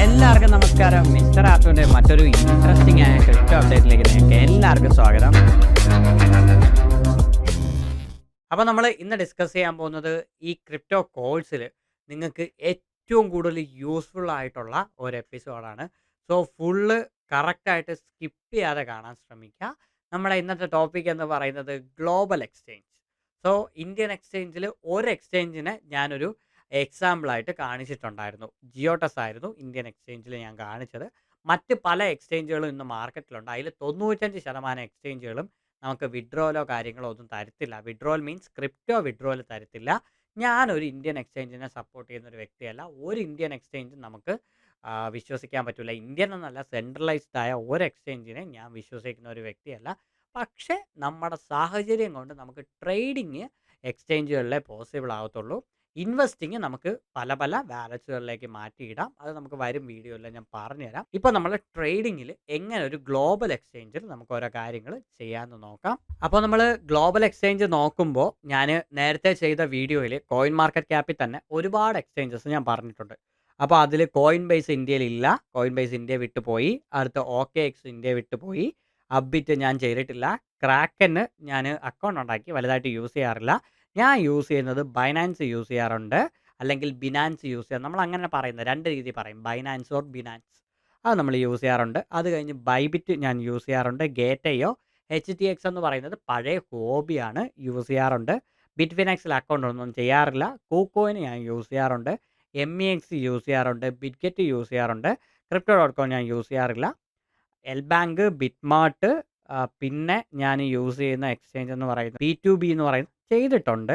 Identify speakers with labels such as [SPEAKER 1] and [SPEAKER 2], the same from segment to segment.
[SPEAKER 1] എല്ലാവർക്കും നമസ്കാരം. മിസ്റ്റർ ആർട്ടുവിന്റെ മറ്റൊരു ഇൻട്രസ്റ്റിംഗ് ആയ ക്രിപ്റ്റോ അപ്ഡേറ്റിലേക്ക് നിങ്ങൾക്ക് എല്ലാവർക്കും സ്വാഗതം. അപ്പോൾ നമ്മൾ ഇന്ന് ഡിസ്കസ് ചെയ്യാൻ പോകുന്നത് ഈ ക്രിപ്റ്റോ കോഴ്സിൽ നിങ്ങൾക്ക് ഏറ്റവും കൂടുതൽ യൂസ്ഫുൾ ആയിട്ടുള്ള ഒരു എപ്പിസോഡാണ്. സോ ഫുള്ള് കറക്റ്റായിട്ട് സ്കിപ്പ് ചെയ്യാതെ കാണാൻ ശ്രമിക്കുക. നമ്മുടെ ഇന്നത്തെ ടോപ്പിക് എന്ന് പറയുന്നത് ഗ്ലോബൽ എക്സ്ചേഞ്ച്. സോ ഇന്ത്യൻ എക്സ്ചേഞ്ചിൽ ഒരു എക്സ്ചേഞ്ചിനെ ഞാനൊരു എക്സാമ്പിളായിട്ട് കാണിച്ചിട്ടുണ്ടായിരുന്നു. ജിയോട്ടസ് ആയിരുന്നു ഇന്ത്യൻ എക്സ്ചേഞ്ചിൽ ഞാൻ കാണിച്ചത്. മറ്റ് പല എക്സ്ചേഞ്ചുകളും ഇന്ന് മാർക്കറ്റിലുണ്ട്. അതിൽ 95% എക്സ്ചേഞ്ചുകളും നമുക്ക് വിഡ്രോലോ കാര്യങ്ങളോ ഒന്നും തരത്തില്ല. വിഡ്രോൽ മീൻസ് ക്രിപ്റ്റോ വിഡ്രോൽ തരത്തില്ല. ഞാനൊരു ഇന്ത്യൻ എക്സ്ചേഞ്ചിനെ സപ്പോർട്ട് ചെയ്യുന്ന ഒരു വ്യക്തിയല്ല. ഒരു ഇന്ത്യൻ എക്സ്ചേഞ്ചും നമുക്ക് വിശ്വസിക്കാൻ പറ്റില്ല. ഇന്ത്യൻ എന്നല്ല, സെൻട്രലൈസ്ഡ് ആയ ഒരു എക്സ്ചേഞ്ചിനെ ഞാൻ വിശ്വസിക്കുന്ന ഒരു വ്യക്തിയല്ല. പക്ഷേ നമ്മുടെ സാഹചര്യം കൊണ്ട് നമുക്ക് ട്രേഡിങ് എക്സ്ചേഞ്ചുകളിലേ പോസിബിൾ ആകത്തുള്ളൂ. ഇൻവെസ്റ്റിങ് നമുക്ക് പല പല വാലറ്റ്സുകളിലേക്ക് മാറ്റിയിടാം. അത് നമുക്ക് വരും വീഡിയോയിൽ ഞാൻ പറഞ്ഞുതരാം. ഇപ്പോൾ നമ്മൾ ട്രേഡിങ്ങിൽ എങ്ങനെ ഒരു ഗ്ലോബൽ എക്സ്ചേഞ്ചിൽ നമുക്ക് ഓരോ കാര്യങ്ങൾ ചെയ്യാമെന്ന് നോക്കാം. അപ്പോൾ നമ്മൾ ഗ്ലോബൽ എക്സ്ചേഞ്ച് നോക്കുമ്പോൾ ഞാൻ നേരത്തെ ചെയ്ത വീഡിയോയിൽ കോയിൻ മാർക്കറ്റ് ക്യാപ്പിൽ തന്നെ ഒരുപാട് എക്സ്ചേഞ്ചസ് ഞാൻ പറഞ്ഞിട്ടുണ്ട്. അപ്പോൾ അതിൽ കോയിൻ ബേസ് ഇന്ത്യയിലില്ല. കോയിൻ ബേസ് ഇന്ത്യ വിട്ടുപോയി. അടുത്ത OKX ഇന്ത്യ വിട്ടുപോയി. അബ്ബിറ്റ് ഞാൻ ചെയ്തിട്ടില്ല. ക്രാക്കന് ഞാൻ അക്കൗണ്ട് ഉണ്ടാക്കി വലുതായിട്ട് യൂസ് ചെയ്യാറില്ല. ഞാൻ യൂസ് ചെയ്യുന്നത് ബൈനാൻസ് യൂസ് ചെയ്യാറുണ്ട്, അല്ലെങ്കിൽ ബിനാൻസ് യൂസ് ചെയ്യാം. നമ്മൾ അങ്ങനെ പറയുന്നത് രണ്ട് രീതി പറയും, ബൈനാൻസ് ഓർ ബിനാൻസ്. അത് നമ്മൾ യൂസ് ചെയ്യാറുണ്ട്. അത് കഴിഞ്ഞ് ബൈബിറ്റ് ഞാൻ യൂസ് ചെയ്യാറുണ്ട്. ഗേറ്റയോ HTX എന്ന് പറയുന്നത് പഴയ ഹോബിയാണ്, യൂസ് ചെയ്യാറുണ്ട്. ബിറ്റ്ഫിനെക്സിൽ അക്കൗണ്ട് ഒന്നും ചെയ്യാറില്ല. കൂക്കോയിന് ഞാൻ യൂസ് ചെയ്യാറുണ്ട്. MEX യൂസ് ചെയ്യാറുണ്ട്. ബിറ്റ്ഗെറ്റ് യൂസ് ചെയ്യാറുണ്ട്. Crypto.com ഞാൻ യൂസ് ചെയ്യാറില്ല. എൽ ബാങ്ക്, ബിറ്റ്മാർട്ട്, പിന്നെ ഞാൻ യൂസ് ചെയ്യുന്ന എക്സ്ചേഞ്ച് എന്ന് പറയുന്നത് P2B എന്ന് പറയുന്നത് ചെയ്തിട്ടുണ്ട്.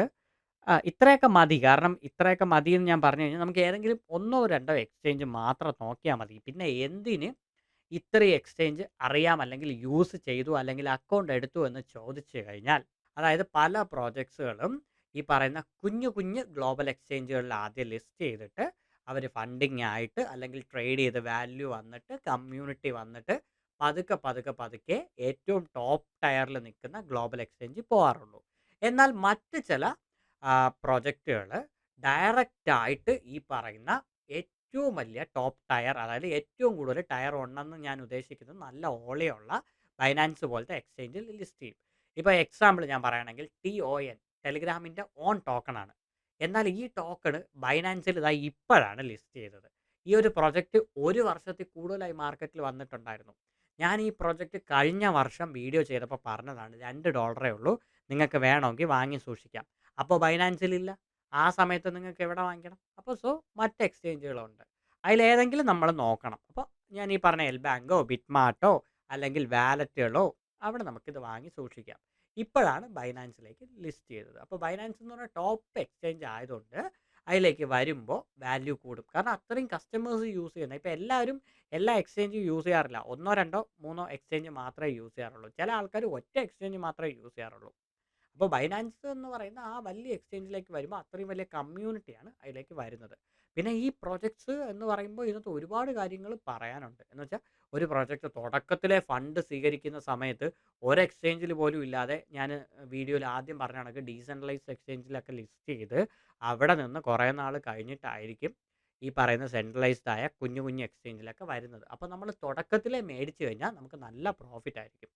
[SPEAKER 1] ഇത്രയൊക്കെ മതി. കാരണം ഇത്രയൊക്കെ മതി എന്ന് ഞാൻ പറഞ്ഞു കഴിഞ്ഞാൽ നമുക്ക് ഏതെങ്കിലും ഒന്നോ രണ്ടോ എക്സ്ചേഞ്ച് മാത്രം നോക്കിയാൽ മതി. പിന്നെ എന്തിന് ഇത്രയും എക്സ്ചേഞ്ച് അറിയാം, അല്ലെങ്കിൽ യൂസ് ചെയ്തു, അല്ലെങ്കിൽ അക്കൗണ്ട് എടുത്തു എന്ന് ചോദിച്ചു കഴിഞ്ഞാൽ, അതായത് പല പ്രോജക്ട്സുകളും ഈ പറയുന്ന കുഞ്ഞു കുഞ്ഞ് ഗ്ലോബൽ എക്സ്ചേഞ്ചുകളിൽ ആദ്യം ലിസ്റ്റ് ചെയ്തിട്ട് അവർ ഫണ്ടിങ് ആയിട്ട് അല്ലെങ്കിൽ ട്രേഡ് ചെയ്ത് വാല്യൂ വന്നിട്ട് കമ്മ്യൂണിറ്റി വന്നിട്ട് പതുക്കെ പതുക്കെ പതുക്കെ ഏറ്റവും ടോപ്പ് ടയറിൽ നിൽക്കുന്ന ഗ്ലോബൽ എക്സ്ചേഞ്ച് പോകാറുള്ളൂ. എന്നാൽ മറ്റ് ചില പ്രൊജക്റ്റുകൾ ഡയറക്റ്റായിട്ട് ഈ പറയുന്ന ഏറ്റവും വലിയ ടോപ്പ് ടയർ, അതായത് ഏറ്റവും കൂടുതൽ ടയർ ഉണ്ടെന്ന് ഞാൻ ഉദ്ദേശിക്കുന്നത് നല്ല ഓളയുള്ള ബൈനാൻസ് പോലത്തെ എക്സ്ചേഞ്ചിൽ ലിസ്റ്റ് ചെയ്യും. ഇപ്പോൾ എക്സാമ്പിൾ ഞാൻ പറയുകയാണെങ്കിൽ TON ടെലിഗ്രാമിൻ്റെ ഓൺ ടോക്കണാണ്. എന്നാൽ ഈ ടോക്കണ് ബൈനാൻസിൽ ഇതായി ഇപ്പോഴാണ് ലിസ്റ്റ് ചെയ്തത്. ഈ ഒരു പ്രൊജക്റ്റ് ഒരു വർഷത്തിൽ കൂടുതലായി മാർക്കറ്റിൽ വന്നിട്ടുണ്ടായിരുന്നു. ഞാൻ ഈ പ്രൊജക്റ്റ് കഴിഞ്ഞ വർഷം വീഡിയോ ചെയ്തപ്പോൾ പറഞ്ഞതാണ്, $2 ഉള്ളൂ, നിങ്ങൾക്ക് വേണമെങ്കിൽ വാങ്ങി സൂക്ഷിക്കാം. അപ്പോൾ ബൈനാൻസിലില്ല. ആ സമയത്ത് നിങ്ങൾക്ക് എവിടെ വാങ്ങിക്കണം? അപ്പോൾ മറ്റ് എക്സ്ചേഞ്ചുകളുണ്ട്. അതിലേതെങ്കിലും നമ്മൾ നോക്കണം. അപ്പോൾ ഞാൻ ഈ പറഞ്ഞ എൽ ബാങ്കോ ബിറ്റ്മാർട്ടോ അല്ലെങ്കിൽ വാലറ്റുകളോ അവിടെ നമുക്കിത് വാങ്ങി സൂക്ഷിക്കാം. ഇപ്പോഴാണ് ബൈനാൻസിലേക്ക് ലിസ്റ്റ് ചെയ്തത്. അപ്പോൾ ബൈനാൻസ് എന്ന് പറഞ്ഞാൽ ടോപ്പ് എക്സ്ചേഞ്ച് ആയതുകൊണ്ട് അതിലേക്ക് വരുമ്പോൾ വാല്യൂ കൂടും. കാരണം അത്രയും കസ്റ്റമേഴ്സ് യൂസ് ചെയ്യുന്നത്. ഇപ്പോൾ എല്ലാവരും എല്ലാ എക്സ്ചേഞ്ചും യൂസ് ചെയ്യാറില്ല. 1, 2, 3 എക്സ്ചേഞ്ച് മാത്രമേ യൂസ് ചെയ്യാറുള്ളൂ. ചില ആൾക്കാർ ഒറ്റ എക്സ്ചേഞ്ച് മാത്രമേ യൂസ് ചെയ്യാറുള്ളൂ. അപ്പോൾ ബൈനാൻസ് എന്ന് പറയുന്ന ആ വലിയ എക്സ്ചേഞ്ചിലേക്ക് വരുമ്പോൾ അത്രയും വലിയ കമ്മ്യൂണിറ്റിയാണ് അതിലേക്ക് വരുന്നത്. പിന്നെ ഈ പ്രൊജക്ട്സ് എന്ന് പറയുമ്പോൾ ഇതിനകത്ത് ഒരുപാട് കാര്യങ്ങൾ പറയാനുണ്ട്. എന്ന് വെച്ചാൽ ഒരു പ്രൊജക്റ്റ് തുടക്കത്തിലെ ഫണ്ട് സ്വീകരിക്കുന്ന സമയത്ത് ഒരു എക്സ്ചേഞ്ചിൽ പോലും ഇല്ലാതെ, ഞാൻ വീഡിയോയിൽ ആദ്യം പറഞ്ഞ കണക്ക് ഡീസെൻട്രലൈസ്ഡ് എക്സ്ചേഞ്ചിലൊക്കെ ലിസ്റ്റ് ചെയ്ത് അവിടെ നിന്ന് കുറേ നാൾ കഴിഞ്ഞിട്ടായിരിക്കും ഈ പറയുന്ന സെൻട്രലൈസ്ഡ് ആയ കുഞ്ഞു കുഞ്ഞു എക്സ്ചേഞ്ചിലൊക്കെ വരുന്നത്. അപ്പോൾ നമ്മൾ തുടക്കത്തിലെ മേടിച്ച് കഴിഞ്ഞാൽ നമുക്ക് നല്ല പ്രോഫിറ്റ് ആയിരിക്കും.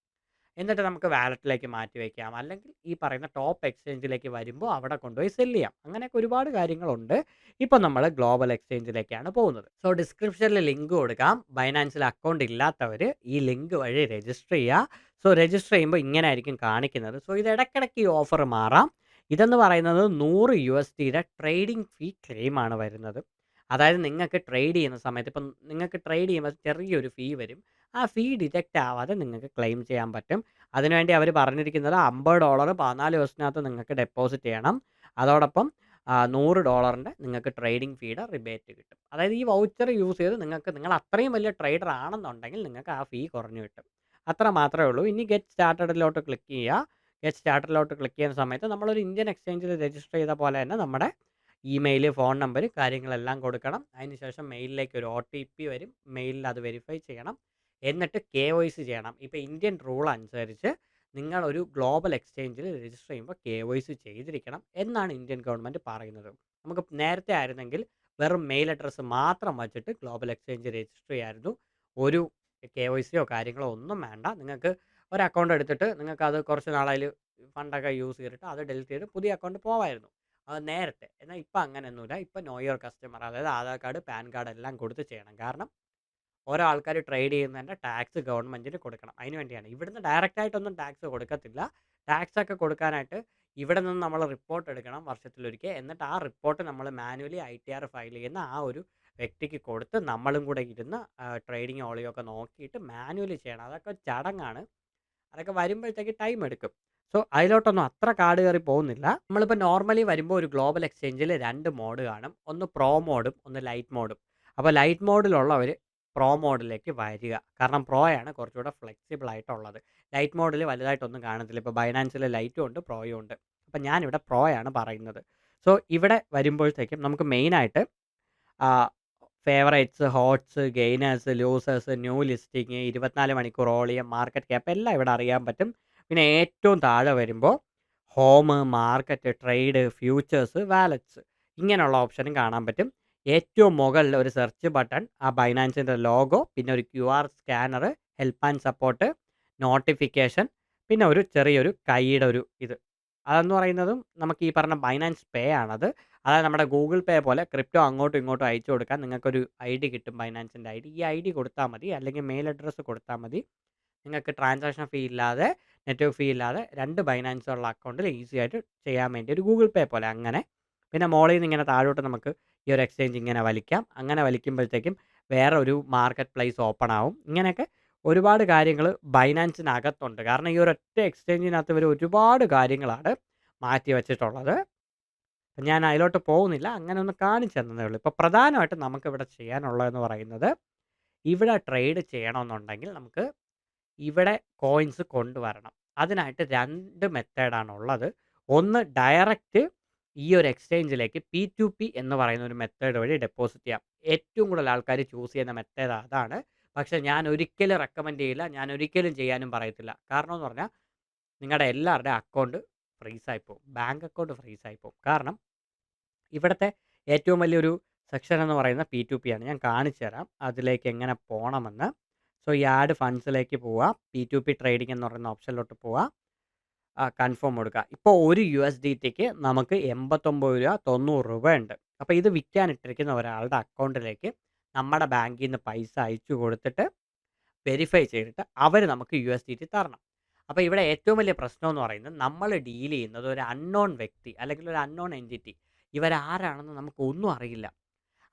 [SPEAKER 1] എന്നിട്ട് നമുക്ക് വാലറ്റിലേക്ക് മാറ്റി വയ്ക്കാം, അല്ലെങ്കിൽ ഈ പറയുന്ന ടോപ്പ് എക്സ്ചേഞ്ചിലേക്ക് വരുമ്പോൾ അവിടെ കൊണ്ടുപോയി സെല് ചെയ്യാം. അങ്ങനെയൊക്കെ ഒരുപാട് കാര്യങ്ങളുണ്ട്. ഇപ്പോൾ നമ്മൾ ഗ്ലോബൽ എക്സ്ചേഞ്ചിലേക്കാണ് പോകുന്നത്. സോ ഡിസ്ക്രിപ്ഷനിൽ ലിങ്ക് കൊടുക്കാം. ബൈനാൻസിൽ അക്കൗണ്ട് ഇല്ലാത്തവർ ഈ ലിങ്ക് വഴി രജിസ്റ്റർ ചെയ്യുക. സോ രജിസ്റ്റർ ചെയ്യുമ്പോൾ ഇങ്ങനെ ആയിരിക്കും കാണിക്കുന്നത്. സോ ഇത് ഇടയ്ക്കിടയ്ക്ക് ഈ ഓഫർ മാറാം. ഇതെന്ന് പറയുന്നത് $100 ട്രേഡിംഗ് ഫീ ക്ലെയിമാണ് വരുന്നത്. അതായത് നിങ്ങൾക്ക് ട്രേഡ് ചെയ്യുന്ന സമയത്ത് ഇപ്പം നിങ്ങൾക്ക് ട്രേഡ് ചെയ്യുമ്പോൾ ചെറിയൊരു ഫീ വരും. ആ ഫീ ഡിറ്റക്റ്റ് ആവാതെ നിങ്ങൾക്ക് ക്ലെയിം ചെയ്യാൻ പറ്റും. അതിനുവേണ്ടി അവർ പറഞ്ഞിരിക്കുന്നത് $50 14 ദിവസത്തിനകത്ത് നിങ്ങൾക്ക് ഡെപ്പോസിറ്റ് ചെയ്യണം. അതോടൊപ്പം $100 നിങ്ങൾക്ക് ട്രേഡിംഗ് ഫീയുടെ റിബേറ്റ് കിട്ടും. അതായത് ഈ വൗച്ചർ യൂസ് ചെയ്ത് നിങ്ങൾ അത്രയും വലിയ ട്രേഡർ ആണെന്നുണ്ടെങ്കിൽ നിങ്ങൾക്ക് ആ ഫീ കുറഞ്ഞു കിട്ടും. അത്ര മാത്രമേ ഉള്ളൂ. ഇനി ഗെറ്റ് സ്റ്റാർട്ടഡിലോട്ട് ക്ലിക്ക് ചെയ്യുക. ഗെറ്റ് സ്റ്റാർട്ടഡിലോട്ട് ക്ലിക്ക് ചെയ്യുന്ന സമയത്ത് നമ്മളൊരു ഇന്ത്യൻ എക്സ്ചേഞ്ചിൽ രജിസ്റ്റർ ചെയ്ത പോലെ തന്നെ നമ്മുടെ ഇമെയിൽ, ഫോൺ നമ്പർ, കാര്യങ്ങളെല്ലാം കൊടുക്കണം. അതിനുശേഷം മെയിലിലേക്ക് ഒരു OTP വരും. മെയിലിൽ അത് വെരിഫൈ ചെയ്യണം. എന്നിട്ട് KYC ചെയ്യണം. ഇപ്പോൾ ഇന്ത്യൻ റൂൾ അനുസരിച്ച് നിങ്ങളൊരു ഗ്ലോബൽ എക്സ്ചേഞ്ചിൽ രജിസ്റ്റർ ചെയ്യുമ്പോൾ KYC ചെയ്തിരിക്കണം എന്നാണ് ഇന്ത്യൻ ഗവൺമെൻറ് പറയുന്നത്. നമുക്ക് നേരത്തെ ആയിരുന്നെങ്കിൽ വെറും മെയിൽ അഡ്രസ്സ് മാത്രം വച്ചിട്ട് ഗ്ലോബൽ എക്സ്ചേഞ്ച് രജിസ്റ്റർ ചെയ്യായിരുന്നു. ഒരു KYCയോ കാര്യങ്ങളോ ഒന്നും വേണ്ട. നിങ്ങൾക്ക് ഒരു അക്കൗണ്ട് എടുത്തിട്ട് നിങ്ങൾക്കത് കുറച്ച് നാളതിൽ ഫണ്ടൊക്കെ യൂസ് ചെയ്തിട്ട് അത് ഡിലീറ്റ് ചെയ്ത് പുതിയ അക്കൗണ്ട് പോവായിരുന്നു. അത് നേരത്തെ. എന്നാൽ ഇപ്പം അങ്ങനെയൊന്നുമില്ല. ഇപ്പം നോ യുവർ കസ്റ്റമർ, അതായത് ആധാർ കാർഡ്, പാൻ കാർഡ് എല്ലാം കൊടുത്ത് ചെയ്യണം. കാരണം ഓരോ ആൾക്കാർ ട്രേഡ് ചെയ്യുന്നതിൻ്റെ ടാക്സ് ഗവൺമെൻറ്റിന് കൊടുക്കണം. അതിന് വേണ്ടിയാണ്. ഇവിടുന്ന് ഡയറക്റ്റ് ആയിട്ടൊന്നും ടാക്സ് കൊടുക്കത്തില്ല. ടാക്സ് ഒക്കെ കൊടുക്കാനായിട്ട് ഇവിടെ നിന്ന് നമ്മൾ റിപ്പോർട്ട് എടുക്കണം വർഷത്തിലൊരിക്കൽ. എന്നിട്ട് ആ റിപ്പോർട്ട് നമ്മൾ മാനുവലി ITR ഫയൽ ചെയ്യുന്ന ആ ഒരു വ്യക്തിക്ക് കൊടുത്ത് നമ്മളും കൂടെ ഇരുന്ന് ട്രേഡിങ് ഓളിയൊക്കെ നോക്കിയിട്ട് മാനുവലി ചെയ്യണം. അതൊക്കെ ചടങ്ങാണ്. അതൊക്കെ വരുമ്പോഴത്തേക്ക് ടൈം എടുക്കും. സോ അതിലോട്ടൊന്നും അത്ര കാട് കയറി പോകുന്നില്ല. നമ്മളിപ്പോൾ നോർമലി വരുമ്പോൾ ഒരു ഗ്ലോബൽ എക്സ്ചേഞ്ചിൽ 2 മോഡ് കാണും. ഒന്ന് പ്രോ മോഡും ഒന്ന് ലൈറ്റ് മോഡും. അപ്പോൾ ലൈറ്റ് മോഡിലുള്ളവർ പ്രോ മോഡിലേക്ക് വരിക. കാരണം പ്രോയാണ് കുറച്ചുകൂടെ ഫ്ലെക്സിബിൾ ആയിട്ടുള്ളത്. ലൈറ്റ് മോഡിൽ വലുതായിട്ടൊന്നും കാണത്തില്ല. ഇപ്പോൾ ബൈനാൻസിൽ ലൈറ്റും ഉണ്ട് പ്രോയും ഉണ്ട്. അപ്പം ഞാനിവിടെ പ്രോയാണ് പറയുന്നത്. സോ ഇവിടെ വരുമ്പോഴത്തേക്കും നമുക്ക് മെയിനായിട്ട് favourites, hots, gainers, losers, new listing, 24 മണിക്കൂർ ഓളിയം, മാർക്കറ്റ് ക്യാപ്പ് എല്ലാം ഇവിടെ അറിയാൻ പറ്റും. പിന്നെ ഏറ്റവും താഴെ വരുമ്പോൾ home, market, trade, futures, wallets ഇങ്ങനെയുള്ള ഓപ്ഷനും കാണാൻ പറ്റും. ഏറ്റവും മുകളിൽ ഒരു സെർച്ച് ബട്ടൺ, ആ ബൈനാൻസിൻ്റെ ലോഗോ, പിന്നെ ഒരു QR scanner, help and support, notification, പിന്നെ ഒരു ചെറിയൊരു കൈയുടെ ഒരു ഇത്. അതെന്ന് പറയുന്നതും നമുക്ക് ഈ പറഞ്ഞ ബൈനാൻസ് പേ ആണത്. അതായത് നമ്മുടെ ഗൂഗിൾ പേ പോലെ ക്രിപ്റ്റോ അങ്ങോട്ടും ഇങ്ങോട്ടും അയച്ചു കൊടുക്കാൻ നിങ്ങൾക്കൊരു ID കിട്ടും, ബൈനാൻസിൻ്റെ ID. ഈ ID കൊടുത്താൽ മതി, അല്ലെങ്കിൽ മെയിൽ അഡ്രസ്സ് കൊടുത്താൽ മതി. നിങ്ങൾക്ക് ട്രാൻസാക്ഷൻ ഫീ ഇല്ലാതെ, നെറ്റ്വർക്ക് ഫീ ഇല്ലാതെ 2 ബൈനാൻസ് ഉള്ള അക്കൗണ്ടിൽ ഈസി ആയിട്ട് ചെയ്യാൻ വേണ്ടി ഒരു ഗൂഗിൾ പേ പോലെ അങ്ങനെ. പിന്നെ മോളിൽ നിന്ന് ഇങ്ങനെ താഴോട്ട് നമുക്ക് ഈ ഒരു എക്സ്ചേഞ്ച് ഇങ്ങനെ വലിക്കാം. അങ്ങനെ വലിക്കുമ്പോഴത്തേക്കും വേറെ ഒരു മാർക്കറ്റ് പ്ലേസ് ഓപ്പൺ ആവും. ഇങ്ങനെയൊക്കെ ഒരുപാട് കാര്യങ്ങൾ ബൈനാൻസിനകത്തുണ്ട്. കാരണം ഈ ഒരൊറ്റ എക്സ്ചേഞ്ചിനകത്ത് ഇവർ ഒരുപാട് കാര്യങ്ങളാണ് മാറ്റി വെച്ചിട്ടുള്ളത്. ഞാൻ അതിലോട്ട് പോകുന്നില്ല. അങ്ങനെ ഒന്ന് കാണിച്ചു തന്നതേ ഉള്ളൂ. ഇപ്പോൾ പ്രധാനമായിട്ടും നമുക്കിവിടെ ചെയ്യാനുള്ളതെന്ന് പറയുന്നത്, ഇവിടെ ട്രേഡ് ചെയ്യണമെന്നുണ്ടെങ്കിൽ നമുക്ക് ഇവിടെ കോയിൻസ് കൊണ്ടുവരണം. അതിനായിട്ട് 2 മെത്തേഡാണുള്ളത്. ഒന്ന് ഡയറക്റ്റ് ഈ ഒരു എക്സ്ചേഞ്ചിലേക്ക് P2P എന്ന് പറയുന്ന ഒരു മെത്തേഡ് വഴി ഡെപ്പോസിറ്റ് ചെയ്യാം. ഏറ്റവും കൂടുതൽ ആൾക്കാർ ചൂസ് ചെയ്യുന്ന മെത്തേഡ് അതാണ്. പക്ഷേ ഞാൻ ഒരിക്കലും റെക്കമെൻഡ് ചെയ്യില്ല. ഞാൻ ഒരിക്കലും ചെയ്യാനും പറയത്തില്ല. കാരണം എന്ന് പറഞ്ഞാൽ നിങ്ങളുടെ എല്ലാവരുടെയും അക്കൗണ്ട് ഫ്രീസായിപ്പോവും. ബാങ്ക് അക്കൗണ്ട് ഫ്രീസായിപ്പോവും. കാരണം ഇവിടുത്തെ ഏറ്റവും വലിയൊരു സെക്ഷൻ എന്ന് പറയുന്നത് P2P ആണ്. ഞാൻ കാണിച്ചു തരാം അതിലേക്ക് എങ്ങനെ പോകണമെന്ന്. സോ ഈ ആഡ് ഫണ്ട്സിലേക്ക് പോവുക. P2P ട്രേഡിംഗ് എന്ന് പറയുന്ന ഓപ്ഷനിലോട്ട് പോവുക. കൺഫേം കൊടുക്കുക. ഇപ്പോൾ ഒരു USDTക്ക് നമുക്ക് 89 രൂപ 90 രൂപ ഉണ്ട്. അപ്പോൾ ഇത് വിൽക്കാനിട്ടിരിക്കുന്ന ഒരാളുടെ അക്കൗണ്ടിലേക്ക് നമ്മുടെ ബാങ്കിൽ നിന്ന് പൈസ അയച്ചു കൊടുത്തിട്ട് വെരിഫൈ ചെയ്തിട്ട് അവർ നമുക്ക് USDT തരണം. അപ്പോൾ ഇവിടെ ഏറ്റവും വലിയ പ്രശ്നം എന്ന് പറയുന്നത്, നമ്മൾ ഡീൽ ചെയ്യുന്നത് ഒരു അൺനോൺ വ്യക്തി അല്ലെങ്കിൽ ഒരു അൺനോൺ എൻറ്റിറ്റി. ഇവരാരാണെന്ന് നമുക്കൊന്നും അറിയില്ല.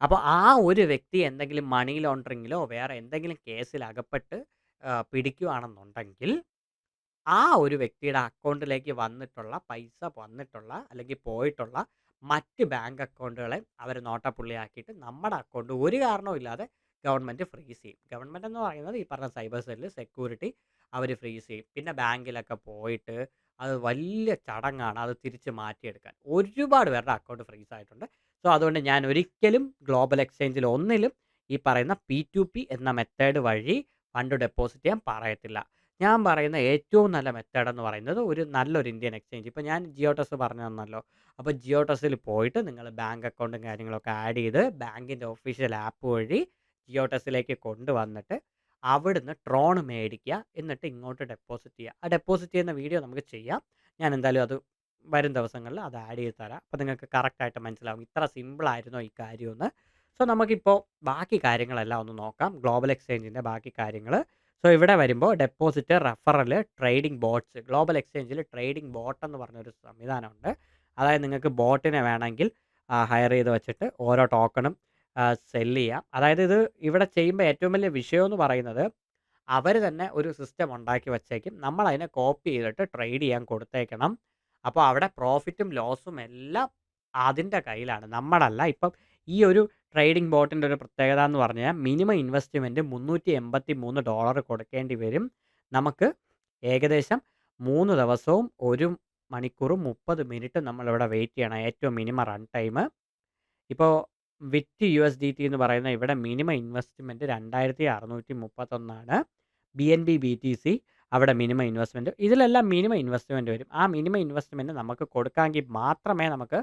[SPEAKER 1] അപ്പോൾ ആ ഒരു വ്യക്തി എന്തെങ്കിലും മണി ലോണ്ടറിങ്ങിലോ വേറെ എന്തെങ്കിലും കേസിൽ അകപ്പെട്ട് പിടിക്കുകയാണെന്നുണ്ടെങ്കിൽ, ആ ഒരു വ്യക്തിയുടെ അക്കൗണ്ടിലേക്ക് വന്നിട്ടുള്ള പൈസ വന്നിട്ടുള്ള അല്ലെങ്കിൽ പോയിട്ടുള്ള മറ്റ് ബാങ്ക് അക്കൗണ്ടുകളെ അവർ നോട്ടപ്പുള്ളിയാക്കിയിട്ട് നമ്മുടെ അക്കൗണ്ട് ഒരു കാരണവുമില്ലാതെ ഗവൺമെൻറ് ഫ്രീസ് ചെയ്യും. ഗവൺമെൻറ് എന്ന് പറയുന്നത് ഈ പറഞ്ഞ സൈബർ സെല്ല്, സെക്യൂരിറ്റി, അവർ ഫ്രീസ് ചെയ്യും. പിന്നെ ബാങ്കിലൊക്കെ പോയിട്ട് അത് വലിയ ചടങ്ങാണ് അത് തിരിച്ച് മാറ്റിയെടുക്കാൻ. ഒരുപാട് പേരുടെ അക്കൗണ്ട് ഫ്രീസ് ആയിട്ടുണ്ട്. സോ അതുകൊണ്ട് ഞാൻ ഒരിക്കലും ഗ്ലോബൽ എക്സ്ചേഞ്ചിൽ ഒന്നിലും ഈ പറയുന്ന P2P എന്ന മെത്തേഡ് വഴി ഫണ്ട് ഡെപ്പോസിറ്റ് ചെയ്യാൻ പറയത്തില്ല. ഞാൻ പറയുന്ന ഏറ്റവും നല്ല മെത്തേഡ് എന്ന് പറയുന്നത് ഒരു നല്ലൊരു ഇന്ത്യൻ എക്സ്ചേഞ്ച്. ഇപ്പോൾ ഞാൻ ജിയോടെസ് പറഞ്ഞു തന്നല്ലോ. അപ്പോൾ ജിയോടെസിൽ പോയിട്ട് നിങ്ങൾ ബാങ്ക് അക്കൗണ്ടും കാര്യങ്ങളൊക്കെ ആഡ് ചെയ്ത് ബാങ്കിൻ്റെ ഒഫീഷ്യൽ ആപ്പ് വഴി ജിയോടെസിലേക്ക് കൊണ്ടുവന്നിട്ട് അവിടുന്ന് ട്രോൺ മേടിക്കുക. എന്നിട്ട് ഇങ്ങോട്ട് ഡെപ്പോസിറ്റ് ചെയ്യുക. ആ ഡെപ്പോസിറ്റ് ചെയ്യുന്ന വീഡിയോ നമുക്ക് ചെയ്യാം. ഞാൻ എന്തായാലും അത് വരും ദിവസങ്ങളിൽ അത് ആഡ് ചെയ്ത് തരാം. അപ്പോൾ നിങ്ങൾക്ക് കറക്റ്റായിട്ട് മനസ്സിലാവും ഇത്ര സിമ്പിളായിരുന്നോ ഈ കാര്യമെന്ന്. സോ നമുക്കിപ്പോൾ ബാക്കി കാര്യങ്ങളെല്ലാം ഒന്ന് നോക്കാം. ഗ്ലോബൽ എക്സ്ചേഞ്ചിൻ്റെ ബാക്കി കാര്യങ്ങൾ. സോ ഇവിടെ വരുമ്പോൾ deposit, referral, trading bots. Global എക്സ്ചേഞ്ചിൽ ട്രേഡിംഗ് ബോട്ട് എന്ന് പറഞ്ഞൊരു സംവിധാനമുണ്ട്. അതായത് നിങ്ങൾക്ക് ബോട്ടിനെ വേണമെങ്കിൽ ഹയർ ചെയ്ത് വെച്ചിട്ട് ഓരോ ടോക്കണും സെല്ല് ചെയ്യാം. അതായത് ഇത് ഇവിടെ ചെയ്യുമ്പോൾ ഏറ്റവും വലിയ വിഷയം എന്ന് പറയുന്നത്, അവർ തന്നെ ഒരു സിസ്റ്റം ഉണ്ടാക്കി വച്ചേക്കും. നമ്മളതിനെ കോപ്പി ചെയ്തിട്ട് ട്രേഡ് ചെയ്യാൻ കൊടുത്തേക്കണം. അപ്പോൾ അവിടെ പ്രോഫിറ്റും ലോസും എല്ലാം അതിൻ്റെ കയ്യിലാണ്, നമ്മളല്ല. ഇപ്പം ഈ ഒരു ട്രേഡിംഗ് ബോട്ടിൻ്റെ ഒരു പ്രത്യേകത എന്ന് പറഞ്ഞാൽ മിനിമം ഇൻവെസ്റ്റ്മെൻറ്റ് $383 കൊടുക്കേണ്ടി വരും. നമുക്ക് ഏകദേശം 3 ദിവസവും 1 മണിക്കൂറും 30 മിനിറ്റും നമ്മളിവിടെ വെയിറ്റ് ചെയ്യണം. ഏറ്റവും മിനിമം റൺ ടൈം. ഇപ്പോൾ വിറ്റ് USDT എന്ന് പറയുന്ന ഇവിടെ മിനിമം ഇൻവെസ്റ്റ്മെൻറ്റ് 2631 BNB BTC അവിടെ മിനിമം ഇൻവെസ്റ്റ്മെൻറ്റ്. ഇതിലെല്ലാം മിനിമം ഇൻവെസ്റ്റ്മെൻറ്റ് വരും. ആ മിനിമം ഇൻവെസ്റ്റ്മെൻറ്റ് നമുക്ക് കൊടുക്കാമെങ്കിൽ മാത്രമേ നമുക്ക്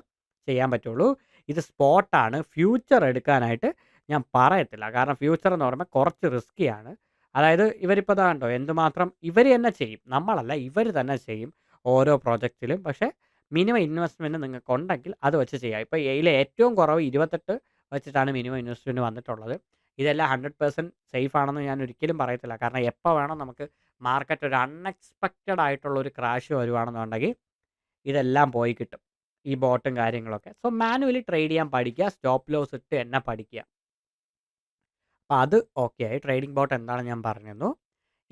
[SPEAKER 1] ചെയ്യാൻ പറ്റുള്ളൂ. ഇത് സ്പോട്ടാണ്. ഫ്യൂച്ചർ എടുക്കാനായിട്ട് ഞാൻ പറയത്തില്ല. കാരണം ഫ്യൂച്ചർ എന്ന് പറയുമ്പോൾ കുറച്ച് റിസ്ക്കിയാണ്. അതായത് ഇവരിപ്പോൾ ദാ കണ്ടോ എന്തുമാത്രം ഇവര് തന്നെ ചെയ്യും. നമ്മളല്ല ഇവര് തന്നെ ചെയ്യും ഓരോ പ്രോജക്റ്റിലും. പക്ഷേ മിനിമം ഇൻവെസ്റ്റ്മെന്റ് നിങ്ങൾക്കുണ്ടെങ്കിൽ അത് വെച്ച് ചെയ്യാം. ഇപ്പോൾ എയിലെ ഏറ്റവും കുറവ് 28 വെച്ചിട്ടാണ് മിനിമം ഇൻവെസ്റ്റ്മെന്റ് വന്നിട്ടുള്ളത്. ഇതെല്ലാം 100% സേഫ് ആണെന്ന് ഞാൻ ഒരിക്കലും പറയത്തില്ല. കാരണം എപ്പോൾ വേണം നമുക്ക് മാർക്കറ്റ് ഒരു അൺഎക്സ്പെക്റ്റഡ് ആയിട്ടുള്ള ഒരു ക്രാഷ് വരുവാണെന്നുണ്ടെങ്കിൽ ഇതെല്ലാം പോയി കിട്ടും. ഈ ബോട്ടും കാര്യങ്ങളൊക്കെ. സോ മാനുവലി ട്രേഡ് ചെയ്യാൻ പഠിക്കുക. സ്റ്റോപ്പ് ലോസ് ഇട്ട് തന്നെ പഠിക്കുക. അപ്പോൾ അത് ഓക്കെ ആയി. ട്രേഡിംഗ് ബോട്ട് എന്താണെന്ന് ഞാൻ പറഞ്ഞു തന്നു.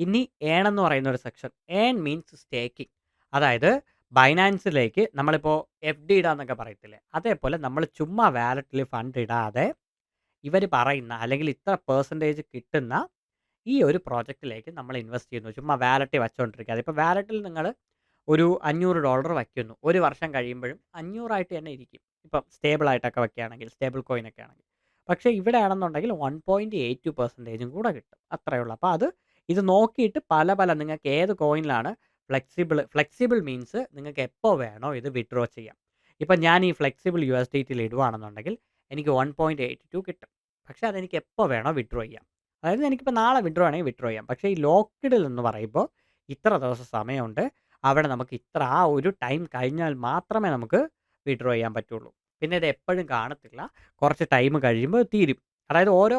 [SPEAKER 1] ഇനി ഏൺ എന്ന് പറയുന്ന ഒരു സെക്ഷൻ. Earn means staking. അതായത് ബൈനാൻസിലേക്ക് നമ്മളിപ്പോൾ എഫ്ഡി ഇടാന്നൊക്കെ പറയത്തില്ലേ? അതേപോലെ നമ്മൾ ചുമ്മാ വാലറ്റിൽ ഫണ്ട് ഇടാതെ ഇവർ പറയുന്ന അല്ലെങ്കിൽ ഇത്ര പെർസെൻറ്റേജ് കിട്ടുന്ന ഈ ഒരു പ്രോജക്റ്റിലേക്ക് നമ്മൾ ഇൻവെസ്റ്റ് ചെയ്യുന്നു. ചുമ്മാ വാലറ്റിൽ വച്ചുകൊണ്ടിരിക്കുക. അതിപ്പോൾ വാലറ്റിൽ നിങ്ങൾ ഒരു $500 വയ്ക്കുന്നു. ഒരു വർഷം കഴിയുമ്പോഴും 500 ആയിട്ട് തന്നെ ഇരിക്കും. ഇപ്പം സ്റ്റേബിൾ ആയിട്ടൊക്കെ വയ്ക്കുകയാണെങ്കിൽ, സ്റ്റേബിൾ കോയിൻ ഒക്കെ ആണെങ്കിൽ. പക്ഷേ ഇവിടെ ആണെന്നുണ്ടെങ്കിൽ 1.82% കൂടെ കിട്ടും. അത്രയേ ഉള്ളൂ. അപ്പോൾ ഇത് നോക്കിയിട്ട് പല നിങ്ങൾക്ക് ഏത് കോയിനിലാണ് ഫ്ലെക്സിബിൾ മീൻസ് നിങ്ങൾക്ക് എപ്പോൾ വേണോ ഇത് വിത്ഡ്രോ ചെയ്യാം. ഇപ്പം ഞാൻ ഈ ഫ്ലെക്സിബിൾ USDTയിൽ ഇടുവാണെന്നുണ്ടെങ്കിൽ എനിക്ക് 1.82 കിട്ടും. പക്ഷേ അതെനിക്ക് എപ്പോൾ വേണോ വിത്ഡ്രോ ചെയ്യാം. അതായത് എനിക്കിപ്പോൾ നാളെ വിത്ഡ്രോ ആണെങ്കിൽ വിത്ഡ്രോ ചെയ്യാം. പക്ഷേ ഈ ലോക്ക്ഡിൽ എന്ന് പറയുമ്പോൾ ഇത്ര ദിവസം സമയമുണ്ട്. അവിടെ നമുക്ക് ആ ഒരു ടൈം കഴിഞ്ഞാൽ മാത്രമേ നമുക്ക് വിത്ഡ്രോ ചെയ്യാൻ പറ്റുള്ളൂ. പിന്നെ ഇത് എപ്പോഴും കാണത്തില്ല. കുറച്ച് ടൈം കഴിയുമ്പോൾ തീരും. അതായത് ഓരോ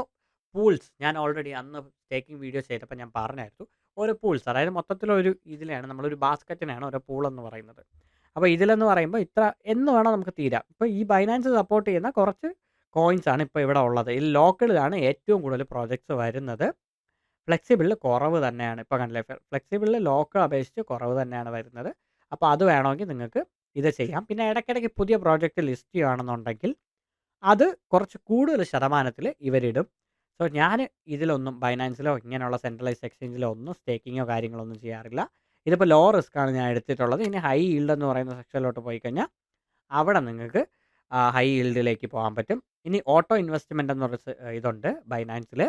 [SPEAKER 1] പൂൾസ് ഞാൻ ഓൾറെഡി അന്ന് സ്റ്റേക്കിംഗ് വീഡിയോ ചെയ്തപ്പോൾ ഞാൻ പറഞ്ഞായിരുന്നു. ഓരോ പൂൾസ് അതായത് മൊത്തത്തിലൊരു ഇതിലാണ് നമ്മളൊരു ബാസ്ക്കറ്റിനാണ് ഓരോ പൂൾ എന്ന് പറയുന്നത്. അപ്പോൾ ഇതിലെന്ന് പറയുമ്പോൾ ഇത്ര എന്ന് വേണം നമുക്ക് തീരാം. ഇപ്പോൾ ഈ ബൈനാൻസ് സപ്പോർട്ട് ചെയ്യുന്ന കുറച്ച് കോയിൻസ് ആണ് ഇപ്പോൾ ഇവിടെ ഉള്ളത്. ഈ ലോക്കലിലാണ് ഏറ്റവും കൂടുതൽ പ്രോജക്ട്സ് വരുന്നത്. ഫ്ലെക്സിബിളിൽ കുറവ് തന്നെയാണ്. ഇപ്പോൾ കണ്ടില്ലേ ഫ്ലെക്സിബിളിൽ ലോക്കൽ അപേക്ഷിച്ച് കുറവ് തന്നെയാണ് വരുന്നത്. അപ്പോൾ അത് വേണമെങ്കിൽ നിങ്ങൾക്ക് ഇത് ചെയ്യാം. പിന്നെ ഇടയ്ക്കിടയ്ക്ക് പുതിയ പ്രോജക്റ്റ് ലിസ്റ്റ് ചെയ്യുകയാണെന്നുണ്ടെങ്കിൽ അത് കുറച്ച് കൂടുതൽ ശതമാനത്തിൽ ഇവരിടും. സോ ഞാൻ ഇതിലൊന്നും ബൈനാൻസിലോ ഇങ്ങനെയുള്ള സെൻട്രലൈസ്ഡ് എക്സ്ചേഞ്ചിലോ ഒന്നും സ്റ്റേക്കിങ്ങോ കാര്യങ്ങളൊന്നും ചെയ്യാറില്ല. ഇതിപ്പോൾ ലോ റിസ്ക് ആണ് ഞാൻ എടുത്തിട്ടുള്ളത്. ഇനി ഹൈ ഈൽഡ് എന്ന് പറയുന്ന സെക്ഷനിലോട്ട് പോയി കഴിഞ്ഞാൽ അവിടെ നിങ്ങൾക്ക് ഹൈ ഈൽഡിലേക്ക് പോകാൻ പറ്റും. ഇനി ഓട്ടോ ഇൻവെസ്റ്റ്മെൻ്റ് എന്നൊരു ഇതുണ്ട് ബൈനാൻസിൽ.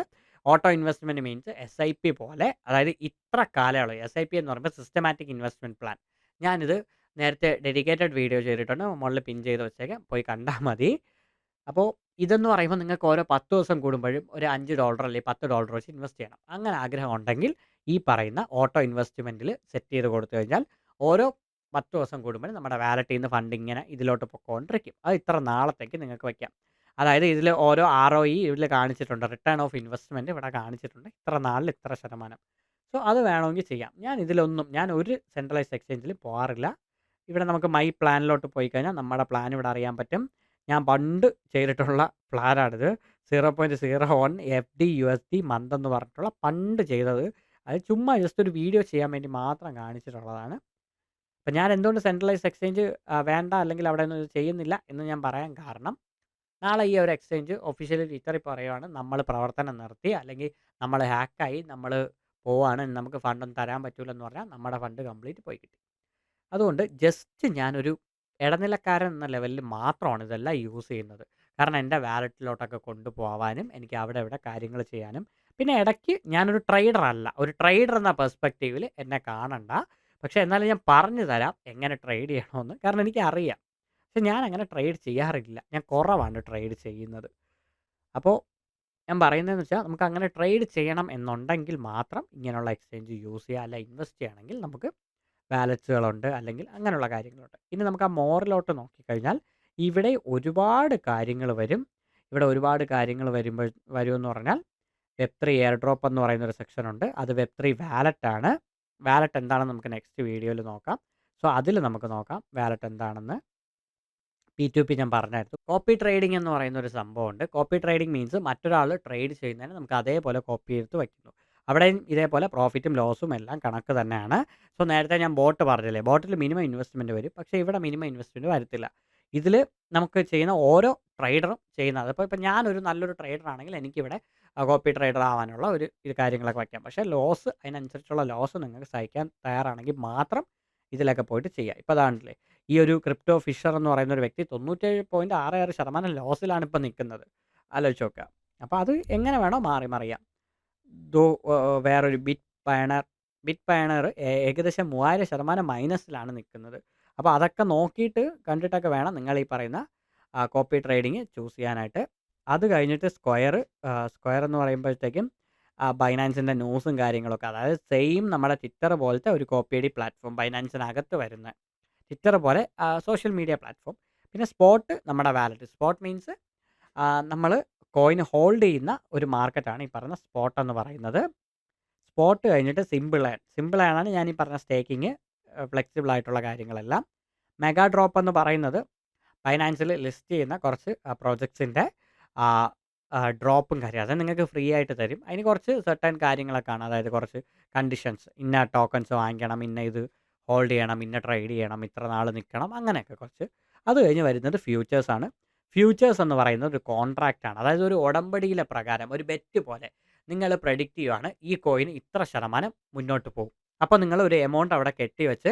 [SPEAKER 1] ഓട്ടോ ഇൻവെസ്റ്റ്മെൻറ്റ് മീൻസ് SIP പോലെ. അതായത് ഇത്ര കാലയളവ് SIP എന്ന് പറയുമ്പോൾ സിസ്റ്റമാറ്റിക് ഇൻവെസ്റ്റ്മെൻറ്റ് പ്ലാൻ. ഞാനിത് നേരത്തെ ഡെഡിക്കേറ്റഡ് വീഡിയോ ചെയ്തിട്ടുണ്ട്. മുകളിൽ പിൻ ചെയ്ത് വെച്ചേക്കാം. പോയി കണ്ടാൽ മതി. അപ്പോൾ ഇതെന്ന് പറയുമ്പോൾ നിങ്ങൾക്ക് ഓരോ 10 ദിവസം കൂടുമ്പോഴും ഒരു $5 അല്ലെങ്കിൽ $10 വെച്ച് ഇൻവെസ്റ്റ് ചെയ്യണം. അങ്ങനെ ആഗ്രഹം ഉണ്ടെങ്കിൽ ഈ പറയുന്ന ഓട്ടോ ഇൻവെസ്റ്റ്മെൻറ്റിൽ സെറ്റ് ചെയ്ത് കൊടുത്തു കഴിഞ്ഞാൽ ഓരോ 10 ദിവസം കൂടുമ്പോഴും നമ്മുടെ വാലറ്റിൽ നിന്ന് ഫണ്ട് ഇങ്ങനെ ഇതിലോട്ട് പൊക്കോണ്ടിരിക്കും. അത് ഇത്ര നാളത്തേക്ക് നിങ്ങൾക്ക് വയ്ക്കാം. അതായത് ഇതിൽ ഓരോ ROE ഇതിൽ കാണിച്ചിട്ടുണ്ട്. റിട്ടേൺ ഓഫ് ഇൻവെസ്റ്റ്മെൻറ്റ് ഇവിടെ കാണിച്ചിട്ടുണ്ട്. ഇത്ര നാളിൽ ഇത്ര ശതമാനം. സോ അത് വേണമെങ്കിൽ ചെയ്യാം. ഞാൻ ഒരു സെൻട്രലൈസ്ഡ് എക്സ്ചേഞ്ചിൽ പോകാറില്ല. ഇവിടെ നമുക്ക് മൈ പ്ലാനിലോട്ട് പോയി കഴിഞ്ഞാൽ നമ്മുടെ പ്ലാൻ ഇവിടെ അറിയാൻ പറ്റും. ഞാൻ പണ്ട് ചെയ്തിട്ടുള്ള പ്ലാനാണിത്. 0.01 FD USD മന്ത് എന്ന് പറഞ്ഞിട്ടുള്ള പണ്ട് ചെയ്തത്. അത് ചുമ്മാ ജസ്റ്റ് ഒരു വീഡിയോ ചെയ്യാൻ വേണ്ടി മാത്രം കാണിച്ചിട്ടുള്ളതാണ്. അപ്പം ഞാൻ എന്തുകൊണ്ട് സെൻട്രലൈസ്ഡ് എക്സ്ചേഞ്ച് വേണ്ട അല്ലെങ്കിൽ അവിടെ ഒന്നും ഇത് ചെയ്യുന്നില്ല എന്ന് ഞാൻ പറയാൻ കാരണം നാളെ ഈ ഒരു എക്സ്ചേഞ്ച് ഒഫീഷ്യലി ട്വിറ്ററിൽ പറയുവാണ് നമ്മൾ പ്രവർത്തനം നിർത്തി അല്ലെങ്കിൽ നമ്മൾ ഹാക്കായി നമ്മൾ പോവാണ് നമുക്ക് ഫണ്ടൊന്നും തരാൻ പറ്റൂലെന്ന് പറഞ്ഞാൽ നമ്മുടെ ഫണ്ട് കംപ്ലീറ്റ് പോയി കിട്ടി. അതുകൊണ്ട് ജസ്റ്റ് ഞാനൊരു ഇടനിലക്കാരൻ എന്ന ലെവലിൽ മാത്രമാണ് ഇതെല്ലാം യൂസ് ചെയ്യുന്നത്. കാരണം എൻ്റെ വാലറ്റിലോട്ടൊക്കെ കൊണ്ടുപോകാനും എനിക്ക് അവിടെ ഇവിടെ കാര്യങ്ങൾ ചെയ്യാനും പിന്നെ ഇടയ്ക്ക് ഞാനൊരു ട്രേഡർ അല്ല. ഒരു ട്രേഡർ എന്ന പെർസ്പെക്റ്റീവിൽ എന്നെ കാണണ്ട. പക്ഷേ എന്നാലും ഞാൻ പറഞ്ഞു തരാം എങ്ങനെ ട്രേഡ് ചെയ്യണമെന്ന്. കാരണം എനിക്കറിയാം. പക്ഷെ ഞാൻ അങ്ങനെ ട്രേഡ് ചെയ്യാറില്ല. ഞാൻ കുറവാണ് ട്രേഡ് ചെയ്യുന്നത്. അപ്പോൾ ഞാൻ പറയുന്നതെന്ന് വെച്ചാൽ നമുക്ക് അങ്ങനെ ട്രേഡ് ചെയ്യണം എന്നുണ്ടെങ്കിൽ മാത്രം ഇങ്ങനെയുള്ള എക്സ്ചേഞ്ച് യൂസ് ചെയ്യുക. അല്ല ഇൻവെസ്റ്റ് ചെയ്യണമെങ്കിൽ നമുക്ക് വാലറ്റ്സുകളുണ്ട് അല്ലെങ്കിൽ അങ്ങനെയുള്ള കാര്യങ്ങളുണ്ട്. ഇനി നമുക്ക് ആ മോറിലോട്ട് നോക്കിക്കഴിഞ്ഞാൽ ഇവിടെ ഒരുപാട് കാര്യങ്ങൾ വരും. ഇവിടെ ഒരുപാട് കാര്യങ്ങൾ വരുമെന്ന് പറഞ്ഞാൽ Web3 എയർ ഡ്രോപ്പ് എന്ന് പറയുന്നൊരു സെക്ഷനുണ്ട്. അത് Web3 വാലറ്റാണ്. വാലറ്റ് എന്താണെന്ന് നമുക്ക് നെക്സ്റ്റ് വീഡിയോയിൽ നോക്കാം. സോ അതിൽ നമുക്ക് നോക്കാം വാലറ്റ് എന്താണെന്ന്. P2P ഞാൻ പറഞ്ഞായിരുന്നു. കോപ്പി ട്രേഡിംഗ് എന്ന് പറയുന്ന ഒരു സംഭവമുണ്ട്. കോപ്പി ട്രേഡിംഗ് മീൻസ് മറ്റൊരാൾ ട്രേഡ് ചെയ്യുന്നതിന് നമുക്ക് അതേപോലെ കോപ്പി എടുത്ത് വയ്ക്കുന്നു. അവിടെയും ഇതേപോലെ പ്രോഫിറ്റും ലോസും എല്ലാം കണക്ക് തന്നെയാണ്. സോ നേരത്തെ ഞാൻ ബോട്ട് പറഞ്ഞില്ലേ, ബോട്ടിൽ മിനിമം ഇൻവെസ്റ്റ്മെൻറ്റ് വരും. പക്ഷേ ഇവിടെ മിനിമം ഇൻവെസ്റ്റ്മെൻറ്റ് വരത്തില്ല. ഇതിൽ നമുക്ക് ചെയ്യുന്ന ഓരോ ട്രേഡറും ചെയ്യുന്നത് ഇപ്പം ഞാനൊരു നല്ലൊരു ട്രേഡർ ആണെങ്കിൽ എനിക്കിവിടെ കോപ്പി ട്രേഡർ ആവാനുള്ള ഒരു കാര്യങ്ങളൊക്കെ വയ്ക്കാം. പക്ഷേ ലോസ് അതിനനുസരിച്ചുള്ള ലോസ് നിങ്ങൾക്ക് സഹിക്കാൻ തയ്യാറാണെങ്കിൽ മാത്രം ഇതിലൊക്കെ പോയിട്ട് ചെയ്യാം. ഇപ്പോൾ അതാണല്ലേ ഈ ഒരു ക്രിപ്റ്റോ ഫിഷർ എന്ന് പറയുന്ന ഒരു വ്യക്തി 97.66% ലോസിലാണ് ഇപ്പം നിൽക്കുന്നത്. ആലോചിച്ച് നോക്കുക. അപ്പോൾ അത് എങ്ങനെ വേണോ മാറി മറിയാം. വേറൊരു ബിറ്റ് പയണർ ഏകദേശം 3000% മൈനസിലാണ് നിൽക്കുന്നത്. അപ്പോൾ അതൊക്കെ നോക്കിയിട്ട് കണ്ടിട്ടൊക്കെ വേണം നിങ്ങൾ ഈ പറയുന്ന കോപ്പി ട്രേഡിങ് ചൂസ് ചെയ്യാനായിട്ട്. അത് കഴിഞ്ഞിട്ട് സ്ക്വയർ എന്ന് പറയുമ്പോഴത്തേക്കും ബൈനാൻസിൻ്റെ ന്യൂസും കാര്യങ്ങളൊക്കെ, അതായത് സെയിം നമ്മുടെ ട്വിറ്റർ പോലത്തെ ഒരു കോപ്പി ഐ ഡി പ്ലാറ്റ്ഫോം, ബൈനാൻസിനകത്ത് വരുന്ന ട്വിറ്റർ പോലെ സോഷ്യൽ മീഡിയ പ്ലാറ്റ്ഫോം. പിന്നെ സ്പോട്ട് നമ്മുടെ വാലറ്റ്. സ്പോട്ട് മീൻസ് നമ്മൾ കോയിൻ ഹോൾഡ് ചെയ്യുന്ന ഒരു മാർക്കറ്റാണ് ഈ പറഞ്ഞ സ്പോട്ട് എന്ന് പറയുന്നത്. സ്പോട്ട് കഴിഞ്ഞിട്ട് സിമ്പിൾ ആണ് ഞാൻ ഈ പറഞ്ഞ സ്റ്റേക്കിങ്, ഫ്ലെക്സിബിൾ ആയിട്ടുള്ള കാര്യങ്ങളെല്ലാം. മെഗാ ഡ്രോപ്പ് എന്ന് പറയുന്നത് ബൈനാൻസിൽ ലിസ്റ്റ് ചെയ്യുന്ന കുറച്ച് പ്രോജക്ട്സിൻ്റെ ഡ്രോപ്പും കാര്യം, അത് നിങ്ങൾക്ക് ഫ്രീ ആയിട്ട് തരും. അതിന് കുറച്ച് സെർട്ടൻ കാര്യങ്ങളൊക്കെ ആണ്, അതായത് കുറച്ച് കണ്ടീഷൻസ്, ഇന്ന ടോക്കൺസ് വാങ്ങിക്കണം, ഇന്ന ഇത് ഹോൾഡ് ചെയ്യണം, ഇന്ന ട്രേഡ് ചെയ്യണം, ഇത്ര നാൾ നിൽക്കണം, അങ്ങനെയൊക്കെ കുറച്ച്. അത് കഴിഞ്ഞ് വരുന്നത് ഫ്യൂച്ചേഴ്സാണ്. ഫ്യൂച്ചേഴ്സ് എന്ന് പറയുന്നത് ഒരു കോൺട്രാക്റ്റ് ആണ്, അതായത് ഒരു ഉടമ്പടിയിലെ പ്രകാരം ഒരു ബെറ്റ് പോലെ നിങ്ങൾ പ്രെഡിക്റ്റ് ചെയ്യുവാണ് ഈ കോയിൻ ഇത്ര ശതമാനം മുന്നോട്ട് പോകും. അപ്പോൾ നിങ്ങൾ ഒരു എമൗണ്ട് അവിടെ കെട്ടിവെച്ച്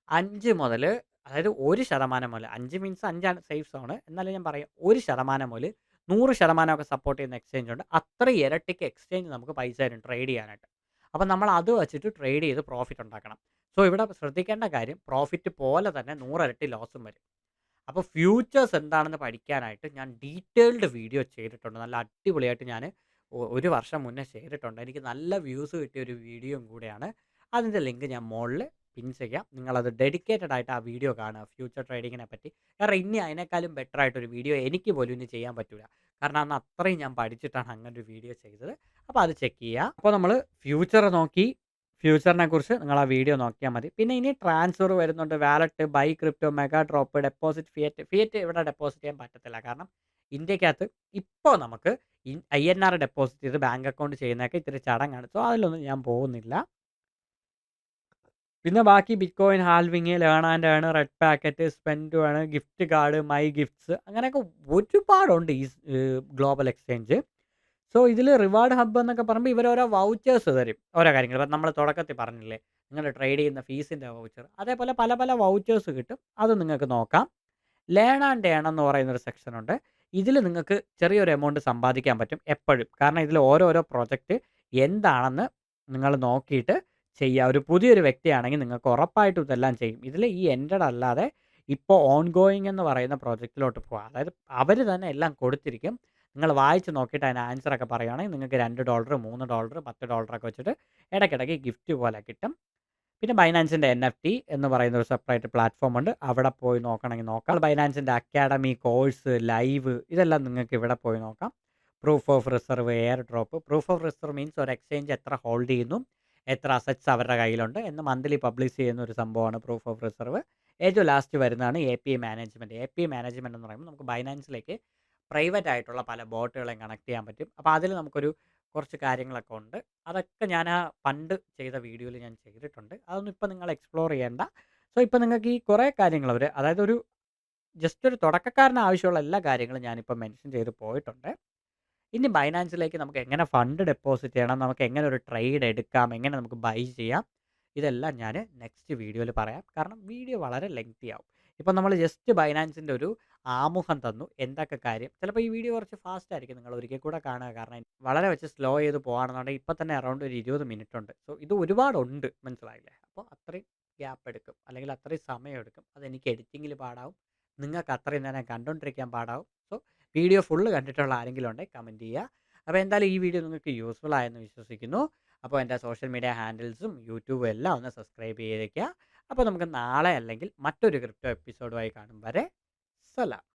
[SPEAKER 1] 5 മുതൽ, അതായത് 1% മുതൽ, 5 മീൻസ് 5 സേഫ് സോൺ, എന്നാലും ഞാൻ പറയാം 1% മുതൽ 100% ഒക്കെ സപ്പോർട്ട് ചെയ്യുന്ന എക്സ്ചേഞ്ച് ഉണ്ട്. അത്ര ഇരട്ടിക്ക് എക്സ്ചേഞ്ച് നമുക്ക് പൈസ തരും ട്രേഡ് ചെയ്യാനായിട്ട്. അപ്പം നമ്മൾ അത് വെച്ചിട്ട് ട്രേഡ് ചെയ്ത് പ്രോഫിറ്റ് ഉണ്ടാക്കണം. സോ ഇവിടെ ശ്രദ്ധിക്കേണ്ട കാര്യം, പ്രോഫിറ്റ് പോലെ തന്നെ 100 ഇരട്ടി ലോസും വരും. അപ്പോൾ ഫ്യൂച്ചേഴ്സ് എന്താണെന്ന് പഠിക്കാനായിട്ട് ഞാൻ ഡീറ്റെയിൽഡ് വീഡിയോ ചെയ്തിട്ടുണ്ട്. നല്ല അടിപൊളിയായിട്ട് ഞാൻ ഒരു വർഷം മുന്നേ ചെയ്തിട്ടുണ്ട്. എനിക്ക് നല്ല വ്യൂസ് കിട്ടിയ ഒരു വീഡിയോയും കൂടെയാണ്. അതിൻ്റെ ലിങ്ക് ഞാൻ മുകളിൽ പിൻ ചെയ്യാം. നിങ്ങളത് ഡെഡിക്കേറ്റഡ് ആയിട്ട് ആ വീഡിയോ കാണുക, ഫ്യൂച്ചർ ട്രേഡിങ്ങിനെ പറ്റി. കാരണം ഇനി അതിനേക്കാളും ബെറ്റർ ആയിട്ടൊരു വീഡിയോ എനിക്ക് പോലും ഇനി ചെയ്യാൻ പറ്റില്ല. കാരണം അന്ന് അത്രയും ഞാൻ പഠിച്ചിട്ടാണ് അങ്ങനെ ഒരു വീഡിയോ ചെയ്തത്. അപ്പോൾ അത് ചെക്ക് ചെയ്യുക. അപ്പോൾ നമ്മൾ ഫ്യൂച്ചർ നോക്കി, ഫ്യൂച്ചറിനെ കുറിച്ച് നിങ്ങൾ ആ വീഡിയോ നോക്കിയാൽ മതി. പിന്നെ ഇനി ട്രാൻസ്ഫർ വരുന്നുണ്ട്, wallet, buy crypto, mega drop, deposit, fiat ഇവിടെ ഡെപ്പോസിറ്റ് ചെയ്യാൻ പറ്റത്തില്ല. കാരണം ഇന്ത്യക്കകത്ത് ഇപ്പോൾ നമുക്ക് INR ഡെപ്പോസിറ്റ് ചെയ്ത് ബാങ്ക് അക്കൗണ്ട് ചെയ്യുന്നതൊക്കെ ഇത്തിരി ചടങ്ങാണ്. സോ അതിലൊന്നും ഞാൻ പോകുന്നില്ല. പിന്നെ ബാക്കി bitcoin halving, learn and earn, red packet, spend ആണ്, ഗിഫ്റ്റ് കാർഡ്, മൈ ഗിഫ്റ്റ്സ്, അങ്ങനെയൊക്കെ ഒരുപാടുണ്ട് ഈ ഗ്ലോബൽ എക്സ്ചേഞ്ച്. സോ ഇതിൽ റിവാർഡ് ഹബ്ബ് എന്നൊക്കെ പറയുമ്പോൾ ഇവർ ഓരോ വൗച്ചേഴ്സ് തരും, ഓരോ കാര്യങ്ങൾ. ഇപ്പം നമ്മൾ തുടക്കത്തിൽ പറഞ്ഞില്ലേ, നിങ്ങൾ ട്രേഡ് ചെയ്യുന്ന ഫീസിൻ്റെ വൗച്ചർ, അതേപോലെ പല പല വൗച്ചേഴ്സ് കിട്ടും. അത് നിങ്ങൾക്ക് നോക്കാം. ലേൺ ആൻഡ് ഏൺ എന്ന് പറയുന്നൊരു സെക്ഷനുണ്ട്. ഇതിൽ നിങ്ങൾക്ക് ചെറിയൊരു എമൗണ്ട് സമ്പാദിക്കാൻ പറ്റും എപ്പോഴും. കാരണം ഇതിൽ ഓരോരോ പ്രോജക്റ്റ് എന്താണെന്ന് നിങ്ങൾ നോക്കിയിട്ട് ചെയ്യുക. ഒരു പുതിയൊരു വ്യക്തിയാണെങ്കിൽ നിങ്ങൾക്ക് ഉറപ്പായിട്ടും ഇതെല്ലാം ചെയ്യും. ഇതിൽ ഈ എൻഡഡ് അല്ലാതെ ഇപ്പോൾ ഓൺ ഗോയിങ് എന്ന് പറയുന്ന പ്രോജക്റ്റിലോട്ട് പോകാം. അതായത് അവർ തന്നെ എല്ലാം കൊടുത്തിരിക്കും. നിങ്ങൾ വായിച്ച് നോക്കിയിട്ട് അതിന് ആൻസറൊക്കെ പറയുകയാണെങ്കിൽ നിങ്ങൾക്ക് $2, $3, $10 ഒക്കെ വെച്ചിട്ട് ഇടയ്ക്കിടയ്ക്ക് ഗിഫ്റ്റ് പോലെ കിട്ടും. പിന്നെ ബൈനാൻസിൻ്റെ NFT എന്ന് പറയുന്ന ഒരു സെപ്പറേറ്റ് പ്ലാറ്റ്ഫോം ഉണ്ട്. അവിടെ പോയി നോക്കണമെങ്കിൽ നോക്കാം. ബൈനാൻസിൻ്റെ അക്കാഡമി, കോഴ്സ്, ലൈവ്, ഇതെല്ലാം നിങ്ങൾക്ക് ഇവിടെ പോയി നോക്കാം. Proof of reserve, air drop. Proof of reserve means ഒരു എക്സ്ചേഞ്ച് എത്ര ഹോൾഡ് ചെയ്യുന്നു, എത്ര അസറ്റ്സ് അവരുടെ കയ്യിലുണ്ട് എന്ന് മന്ത്ലി പബ്ലിഷ് ചെയ്യുന്ന ഒരു സംഭവമാണ് പ്രൂഫ് ഓഫ് റിസർവ്. ഏറ്റവും ലാസ്റ്റ് വരുന്നതാണ് API മാനേജ്മെൻറ്റ്. API മാനേജ്മെൻറ്റ് എന്ന് പറയുമ്പോൾ നമുക്ക് ബൈനാൻസിലേക്ക് പ്രൈവറ്റ് ആയിട്ടുള്ള പല ബോട്ടുകളെയും കണക്ട് ചെയ്യാൻ പറ്റും. അപ്പോൾ അതിൽ നമുക്കൊരു കുറച്ച് കാര്യങ്ങളൊക്കെ ഉണ്ട്. അതൊക്കെ ഞാൻ ആ പണ്ട് ചെയ്ത വീഡിയോയിൽ ഞാൻ ചെയ്തിട്ടുണ്ട്. അതൊന്നും ഇപ്പോൾ നിങ്ങൾ എക്സ്പ്ലോർ ചെയ്യേണ്ട. സോ ഇപ്പോൾ നിങ്ങൾക്ക് ഈ കുറേ കാര്യങ്ങൾ അതായത് ഒരു ജസ്റ്റ് ഒരു തുടക്കക്കാരന് ആവശ്യമുള്ള എല്ലാ കാര്യങ്ങളും ഞാനിപ്പോൾ മെൻഷൻ ചെയ്ത് പോയിട്ടുണ്ട്. ഇനി ബൈനാൻസിലേക്ക് നമുക്ക് എങ്ങനെ ഫണ്ട് ഡെപ്പോസിറ്റ് ചെയ്യണം, നമുക്ക് എങ്ങനെ ഒരു ട്രേഡ് എടുക്കാം, എങ്ങനെ നമുക്ക് ബൈ ചെയ്യാം, ഇതെല്ലാം ഞാൻ നെക്സ്റ്റ് വീഡിയോയിൽ പറയാം. കാരണം വീഡിയോ വളരെ ലെങ്തി ആവും. ഇപ്പം നമ്മൾ ജസ്റ്റ് ബൈനാൻസിൻ്റെ ഒരു ആമുഖം തന്നു, എന്തൊക്കെ കാര്യം. ചിലപ്പോൾ ഈ വീഡിയോ കുറച്ച് ഫാസ്റ്റ് ആയിരിക്കും, നിങ്ങൾ ഒരിക്കൽ കൂടെ കാണുക. കാരണം വളരെ വെച്ച് സ്ലോ ചെയ്ത് പോകുകയാണെന്നുണ്ടെങ്കിൽ ഇപ്പം തന്നെ അറൗണ്ട് ഒരു 20 മിനിറ്റ് ഉണ്ട്. സോ ഇത് ഒരുപാടുണ്ട്, മനസ്സിലായില്ലേ? അപ്പോൾ അത്രയും ഗ്യാപ്പ് എടുക്കും, അല്ലെങ്കിൽ അത്രയും സമയം എടുക്കും. അതെനിക്ക് എഡിറ്റിങ്ങിൽ പാടാവും, നിങ്ങൾക്ക് അത്രയും നേരം കണ്ടുകൊണ്ടിരിക്കാൻ പാടാവും. സോ വീഡിയോ ഫുള്ള് കണ്ടിട്ടുള്ള ആരെങ്കിലും ഉണ്ടെങ്കിൽ കമൻറ്റ് ചെയ്യുക. അപ്പോൾ എന്തായാലും ഈ വീഡിയോ നിങ്ങൾക്ക് യൂസ്ഫുൾ ആയെന്ന് വിശ്വസിക്കുന്നു. അപ്പോൾ എൻ്റെ സോഷ്യൽ മീഡിയ ഹാൻഡിൽസും യൂട്യൂബും എല്ലാം ഒന്ന് സബ്സ്ക്രൈബ് ചെയ്തേക്കുക. അപ്പോൾ നമുക്ക് നാളെ അല്ലെങ്കിൽ മറ്റൊരു ക്രിപ്റ്റോ എപ്പിസോഡുമായി കാണും വരെ സലാം.